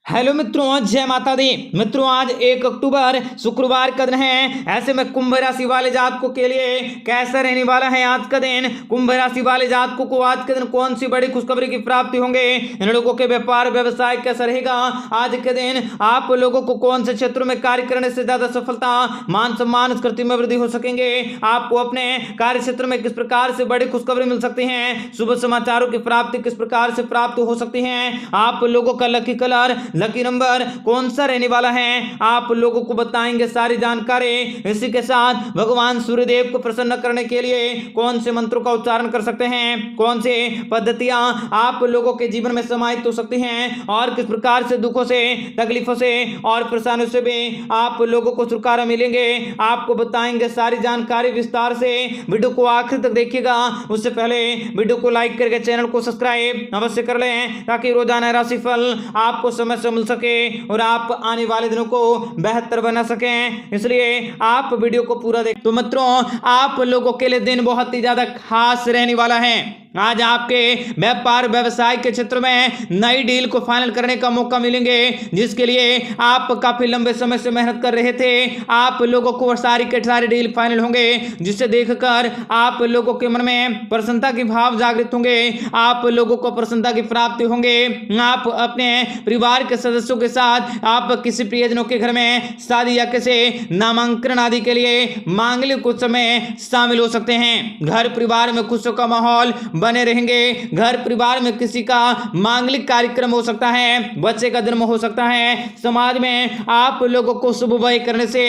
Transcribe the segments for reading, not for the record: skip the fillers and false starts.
Hello मित्रों, जय माता दी। मित्रों, आज 1 अक्टूबर शुक्रवार का दिन है। ऐसे में कुंभ राशि वाले जातकों के लिए कैसा रहने वाला है आज का दिन। कुंभ राशि वाले जातकों को आज के दिन कौन सी बड़ी खुशखबरी की प्राप्ति होंगे। इन लोगों के व्यापार व्यवसाय कैसा रहेगा आज के दिन। आप लोगों को कौन से क्षेत्रों में कार्य करने से ज्यादा सफलता, मान सम्मान, स्कृति में वृद्धि हो सकेंगे। आपको अपने कार्य क्षेत्र में किस प्रकार से बड़ी खुशखबरी मिल सकती है। शुभ समाचारों की प्राप्ति किस प्रकार से प्राप्त हो सकती है। आप लोगों का लकी कलर, लकी नंबर कौन सा रहने वाला है, आप लोगों को बताएंगे सारी जानकारी। इसी के साथ भगवान सूर्यदेव को प्रसन्न करने के लिए कौन से मंत्रों का उच्चारण कर सकते हैं, कौन से पद्धतियां आप लोगों के जीवन में समाहित हो सकती हैं और किस प्रकार से दुखों से, तकलीफों से और परेशानियों से भी आप लोगों को छुटकारा मिलेंगे। आपको बताएंगे सारी जानकारी विस्तार से। वीडियो को आखिर तक देखिएगा। उससे पहले वीडियो को लाइक करके चैनल को सब्सक्राइब अवश्य कर लें ताकि रोजाना राशिफल आपको समय से मिल सके और आप आने वाले दिनों को बेहतर बना सकें। इसलिए आप वीडियो को पूरा देखें। तो मित्रों, आप लोगों के लिए दिन बहुत ही ज्यादा खास रहने वाला है। आज आपके व्यापार व्यवसाय के क्षेत्र में नई डील को फाइनल करने का मौका मिलेंगे, जिसके लिए आप काफी लंबे समय से मेहनत कर रहे थे। आप लोगों को सारी के सारी डील फाइनल होंगे, जिसे देखकर आप लोगों के मन में प्रसन्नता के भाव जागृत होंगे। आप लोगों को प्रसन्नता की प्राप्ति होंगे। आप अपने परिवार के सदस्यों के साथ आप किसी प्रियजनों के घर में शादी या किसी नामांकन आदि के लिए मांगलिक कुछ समय शामिल हो सकते हैं। घर परिवार में खुशियों का माहौल बने रहेंगे। घर परिवार में किसी का मांगलिक कार्यक्रम हो सकता है, बच्चे का जन्म हो सकता है। समाज में आप लोगों को शुभ व्यय करने से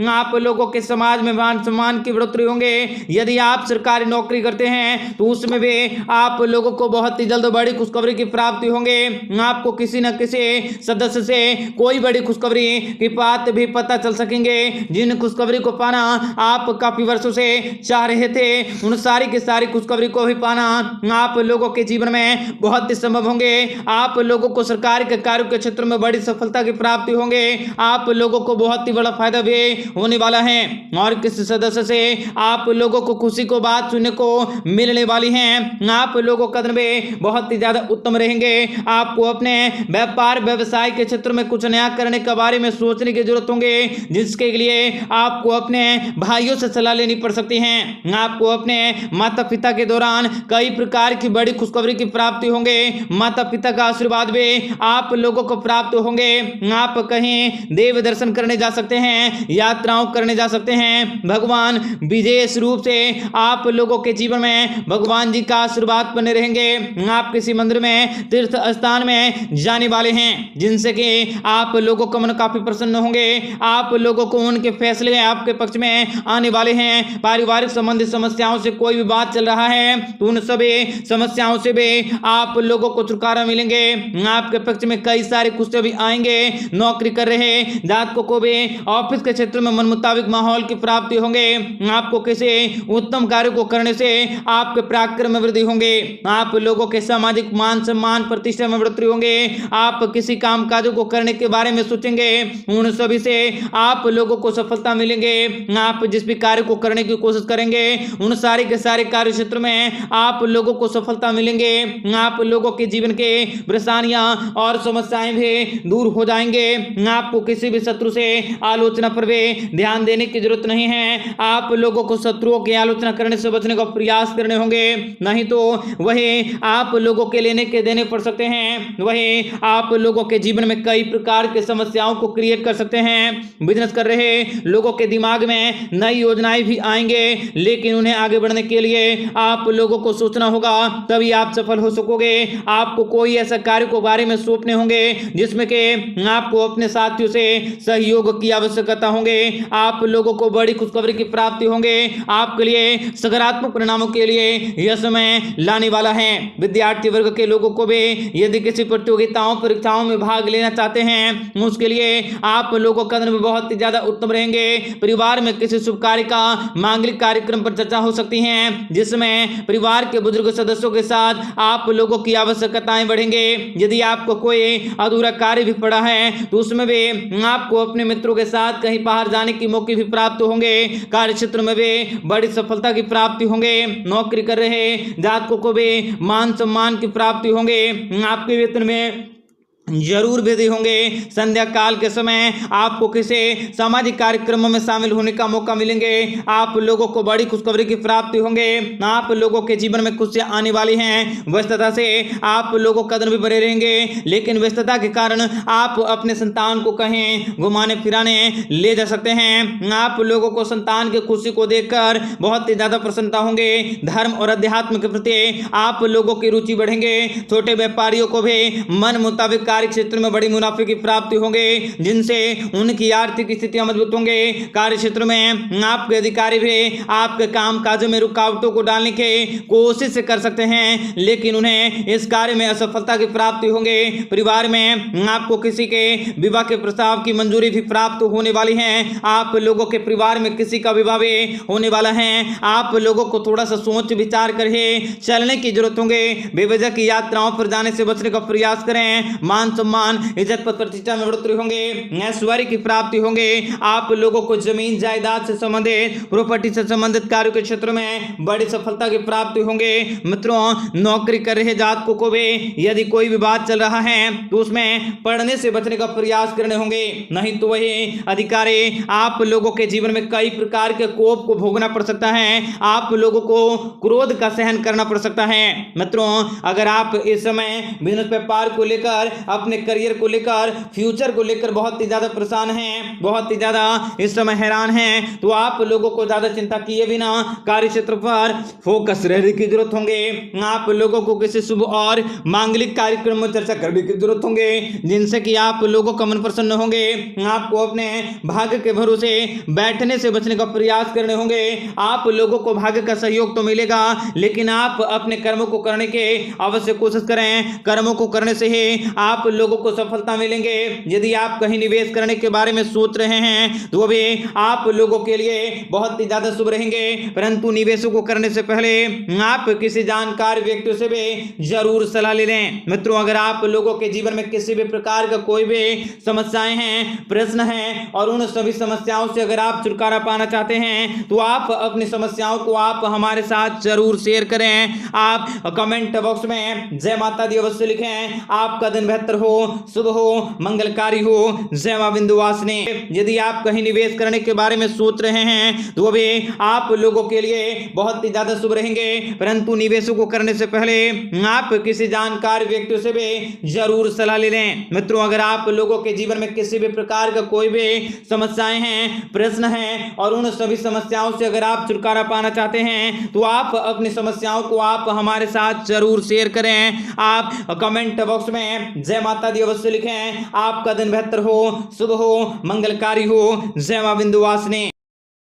आप लोगों के समाज में मान सम्मान की बढ़ोतरी होंगे। यदि आप सरकारी नौकरी करते हैं तो उसमें भी आप लोगों को बहुत ही जल्द बड़ी खुशखबरी की प्राप्ति होंगे। आपको किसी न किसी सदस्य से कोई बड़ी खुशखबरी की बात भी पता चल सकेंगे। जिन खुशखबरी को पाना आप काफी वर्षों से चाह रहे थे, उन सारी की सारी खुशखबरी को भी पाना आप लोगों के जीवन में बहुत ही संभव होंगे। आप लोगों को सरकार के कार्यों के क्षेत्र में बड़ी सफलता की प्राप्ति होंगे। आप लोगों को बहुत ही बड़ा फायदा भी होने वाला है और किसी सदस्य से आप लोगों को खुशी को बात सुनने को मिलने वाली है। आप लोगों का दिन भी बहुत ही ज्यादा उत्तम रहेंगे। आपको अपने व्यापार व्यवसाय के क्षेत्र में कुछ नया करने के बारे में सोचने की जरूरत होंगे, जिसके लिए आपको अपने भाइयों से सलाह लेनी पड़ सकती है। आपको अपने माता पिता के दौरान कई प्रकार की बड़ी खुशखबरी की प्राप्ति होंगे। माता पिता का आशीर्वाद भी आप लोगों को प्राप्त होंगे। आप कहीं देव दर्शन करने जा सकते हैं, यात्राओं करने जा सकते हैं। भगवान विशेष रूप से आप लोगों के जीवन में भगवान जी का आशीर्वाद बने रहेंगे। आप किसी मंदिर में, तीर्थ स्थान में जाने वाले हैं, जिनसे कि आप लोगों का मन काफी प्रसन्न होंगे। आप लोगों को उनके फैसले आपके पक्ष में आने वाले हैं। पारिवारिक संबंधित समस्याओं से कोई भी बात चल रहा है तो उन सभी समस्याओं से भी आप लोगों को छुटकारा मिलेंगे। आपके पक्ष में कई सारे खुशियां भी आएंगे। नौकरी कर रहे जातकों को भी ऑफिस के क्षेत्र में मन मुताबिक माहौल की प्राप्ति होंगे। आपको किसी उत्तम कार्य को करने से आपके पराक्रम में वृद्धि होंगे। आप लोगों के सामाजिक मान सम्मान प्रतिष्ठा में बढ़ोतरी होंगे। आप किसी काम काजों को करने के बारे में सोचेंगे, उन सभी से आप लोगों को सफलता मिलेंगे। आप जिस भी कार्य को करने की कोशिश करेंगे, उन सारे के सारे कार्य क्षेत्र में आप लोगों को सफलता मिलेंगे। आप लोगों के जीवन के परेशानियां और समस्याएं भी दूर हो जाएंगे। आपको किसी भी शत्रु से आलोचना पर भी ध्यान देने की जरूरत नहीं है। आप लोगों को शत्रुओं की आलोचना करने से बचने का प्रयास करने होंगे, नहीं तो वही आप लोगों के लेने के देने पड़ सकते हैं। वही आप लोगों के जीवन में कई प्रकार की समस्याओं को क्रिएट कर सकते हैं। बिजनेस कर रहे लोगों के दिमाग में नई योजनाएं भी आएंगे, लेकिन उन्हें आगे बढ़ने के लिए आप लोगों को सोचना होगा, तभी आप सफल हो सकोगे। आपको कोई ऐसा कार्य को बारे में सौंपने होंगे जिसमें कि आपको अपने साथियों से सहयोग की आवश्यकता होंगे। आप लोगों को बड़ी खुशखबरी की प्राप्ति होंगे। आपके लिए सकारात्मक परिणामों के लिए यह समय लाने वाला है। विद्यार्थी वर्ग के लोगों को भी यदि किसी प्रतियोगिताओं परीक्षाओं में भाग लेना चाहते हैं, उसके लिए आप लोगों का दिन बहुत ही ज्यादा उत्तम रहेंगे। परिवार में किसी शुभ कार्य का मांगलिक कार्यक्रम पर चर्चा हो सकती है, जिसमें परिवार के बुजुर्ग सदस्यों के साथ आप लोगों की आवश्यकताएं बढ़ेंगे। यदि आपको कोई अधूरा कार्य भी पड़ा है तो उसमें भी आपको अपने मित्रों के साथ कहीं बाहर जाने की मौके भी प्राप्त होंगे। कार्य क्षेत्र में भी बड़ी सफलता की प्राप्ति होंगे। नौकरी कर रहे जातकों को भी मान सम्मान की प्राप्ति होंगे। आपके वेतन में जरूर बिजी होंगे। संध्या काल के समय आपको किसी सामाजिक कार्यक्रमों में शामिल होने का मौका मिलेंगे। आप लोगों को बड़ी खुशखबरी की प्राप्ति होंगे। आप लोगों के जीवन में खुशियां आने वाली हैं। व्यस्तता से आप लोगों का दिन भी बने रहेंगे, लेकिन व्यस्तता के कारण आप अपने संतान को कहीं घुमाने फिराने ले जा सकते हैं। आप लोगों को संतान की खुशी को देखकर बहुत ही ज्यादा प्रसन्नता होंगे। धर्म और अध्यात्म के प्रति आप लोगों की रुचि बढ़ेंगे। छोटे व्यापारियों को भी मन मुताबिक कार्य क्षेत्र में बड़ी मुनाफे की प्राप्ति होंगे, जिनसे उनकी आर्थिक स्थितियां मजबूत होंगे। कार्य क्षेत्र में आपके अधिकारी भी आपके काम काजों में रुकावटों को डालने की कोशिश कर सकते हैं, लेकिन उन्हें इस कार्य में असफलता की प्राप्ति होंगे। परिवार में आपको किसी के विवाह के प्रस्ताव की मंजूरी भी प्राप्त होने वाली है। आप लोगों के परिवार में किसी का विवाह भी होने वाला है। आप लोगों को थोड़ा सा सोच विचार कर चलने की जरूरत होंगे। बेवजह की यात्राओं पर जाने से बचने का प्रयास करें। मान सम्मान, इज्जत, पद प्रतिष्ठा में बढ़ोतरी होंगे। ऐश्वर्य की प्राप्ति होंगे। आप लोगों को जमीन जायदाद से संबंधित, प्रॉपर्टी से संबंधित कार्यों के क्षेत्र में बड़ी सफलता की प्राप्ति होंगे। मित्रों, नौकरी कर रहे जातकों को भी यदि कोई विवाद चल रहा है तो उसमें पढ़ने से बचने का प्रयास करने होंगे, नहीं तो वही अधिकारी आप लोगों के जीवन में कई प्रकार के कोप को भोगना पड़ सकता है। आप लोगों को क्रोध का सहन करना पड़ सकता है। मित्रों, अगर आप इस समय बिजनेस व्यापार को लेकर, अपने करियर को लेकर, फ्यूचर को लेकर बहुत ही ज्यादा परेशान हैं, बहुत ही ज्यादा इस समय हैरान हैं, तो आप लोगों को ज्यादा चिंता किए बिना कार्य क्षेत्र पर फोकस रहने की जरूरत होंगे। आप लोगों को किसी शुभ और मांगलिक कार्यक्रम में चर्चा करने की जरूरत होंगे, जिनसे कि आप लोगों का मन प्रसन्न होंगे। आपको अपने भाग्य के भरोसे बैठने से बचने का प्रयास करने होंगे। आप लोगों को भाग्य का सहयोग तो मिलेगा, लेकिन आप अपने कर्मों को करने के अवश्य कोशिश करें। कर्मों को करने से ही आप लोगों को सफलता मिलेंगे। यदि आप कहीं निवेश करने के बारे में सोच रहे हैं तो भी आप लोगों के लिए बहुत ही ज्यादा शुभ रहेंगे, परंतु निवेशों को करने से पहले आप किसी जानकार व्यक्ति से भी जरूर सलाह ले लें। मित्रों, अगर आप लोगों के जीवन में किसी भी प्रकार का कोई भी समस्याएं हैं, प्रश्न हैं, और उन सभी समस्याओं से अगर आप छुटकारा पाना चाहते हैं तो आप अपनी समस्याओं को आप हमारे साथ जरूर शेयर करें। आप कमेंट बॉक्स में जय माता दी अवश्य लिखें। आपका दिन बेहतर हो, शुभ हो, मंगलकारी हो। जय मां विंध्यवासिनी। यदि आप कहीं निवेश करने के बारे में सोच रहे हैं तो भी आप लोगों के लिए बहुत ही ज्यादा शुभ रहेंगे, परंतु निवेशों को करने से पहले आप किसी जानकार व्यक्ति से भी जरूर सलाह ले लें। मित्रों, अगर आप लोगों के जीवन में किसी भी प्रकार का कोई भी समस्याएं हैं, प्रश्न हैं, और उन सभी समस्याओं से अगर आप छुटकारा पाना चाहते हैं तो आप अपनी समस्याओं को आप हमारे साथ जरूर शेयर करें। आप कमेंट बॉक्स में जय माता दी अवश्य लिखें। आपका दिन बेहतर हो, शुभ हो, मंगलकारी हो। जय मां विंध्यवासिनी।